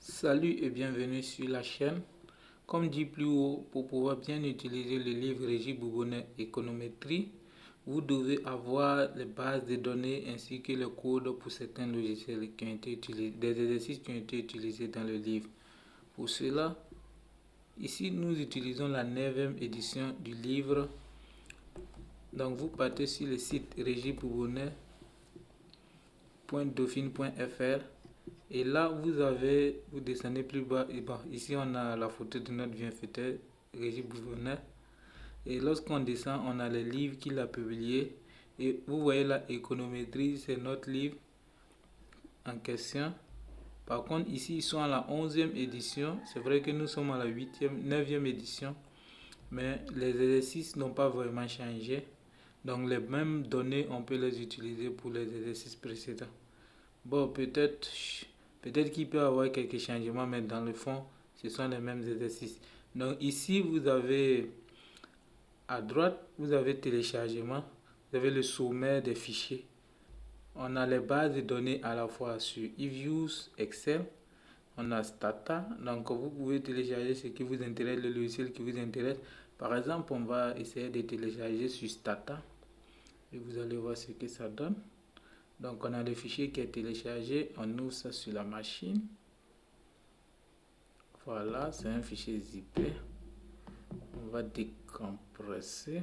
Salut et bienvenue sur la chaîne. Comme dit plus haut, pour pouvoir bien utiliser le livre Régis Bourbonnais Économétrie, vous devez avoir les bases de données ainsi que le code pour certains logiciels qui ont été utilisés, des exercices qui ont été utilisés dans le livre. Pour cela, ici nous utilisons la 9e édition du livre. Donc vous partez sur le site regisbourbonnais.dauphine.fr. Et là, vous descendez plus bas. Et bon, ici, on a la photo de notre bienfaiteur, Régis Bourbonnais. Et lorsqu'on descend, on a les livres qu'il a publiés. Et vous voyez la économétrie, c'est notre livre en question. Par contre, ici, ils sont à la 11e édition. C'est vrai que nous sommes à la 9e édition. Mais les exercices n'ont pas vraiment changé. Donc, les mêmes données, on peut les utiliser pour les exercices précédents. Bon, peut-être qu'il peut y avoir quelques changements, mais dans le fond, ce sont les mêmes exercices. Donc ici, vous avez à droite, vous avez téléchargement, vous avez le sommaire des fichiers. On a les bases de données à la fois sur eViews, Excel, on a Stata, donc vous pouvez télécharger ce qui vous intéresse, le logiciel qui vous intéresse. Par exemple, on va essayer de télécharger sur Stata et vous allez voir ce que ça donne. Donc on a le fichier qui est téléchargé, on ouvre ça sur la machine. Voilà, c'est un fichier zippé. On va décompresser,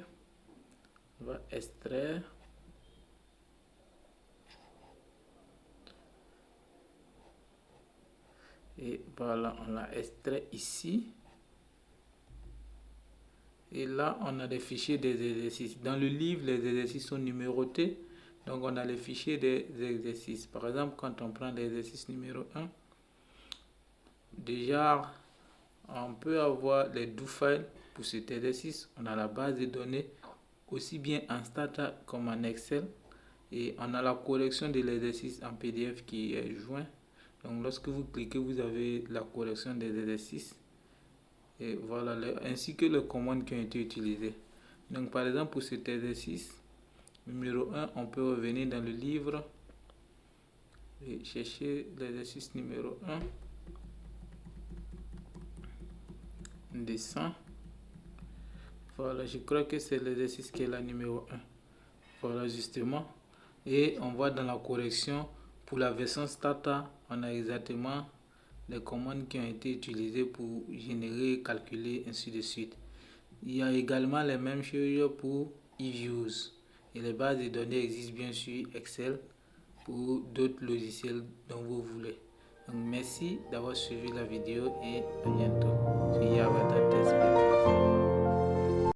on va extraire. Et voilà, on l'a extrait ici. Et là, on a des fichiers des exercices. Dans le livre, les exercices sont numérotés. Donc on a les fichiers des exercices. Par exemple, quand on prend l'exercice numéro 1, déjà, on peut avoir les do files pour cet exercice. On a la base de données, aussi bien en Stata comme en Excel. Et on a la correction de l'exercice en PDF qui est joint. Donc lorsque vous cliquez, vous avez la correction des exercices. Et voilà, ainsi que les commandes qui ont été utilisées. Donc par exemple, pour cet exercice numéro 1, on peut revenir dans le livre et chercher l'exercice numéro 1. On descend. Voilà, je crois que c'est l'exercice qui est la numéro 1. Voilà, justement. Et on voit dans la correction, pour la version Stata, on a exactement les commandes qui ont été utilisées pour générer, calculer, ainsi de suite. Il y a également les mêmes choses pour eViews. Et les bases de données existent bien sûr Excel pour d'autres logiciels dont vous voulez. Donc merci d'avoir suivi la vidéo et à bientôt.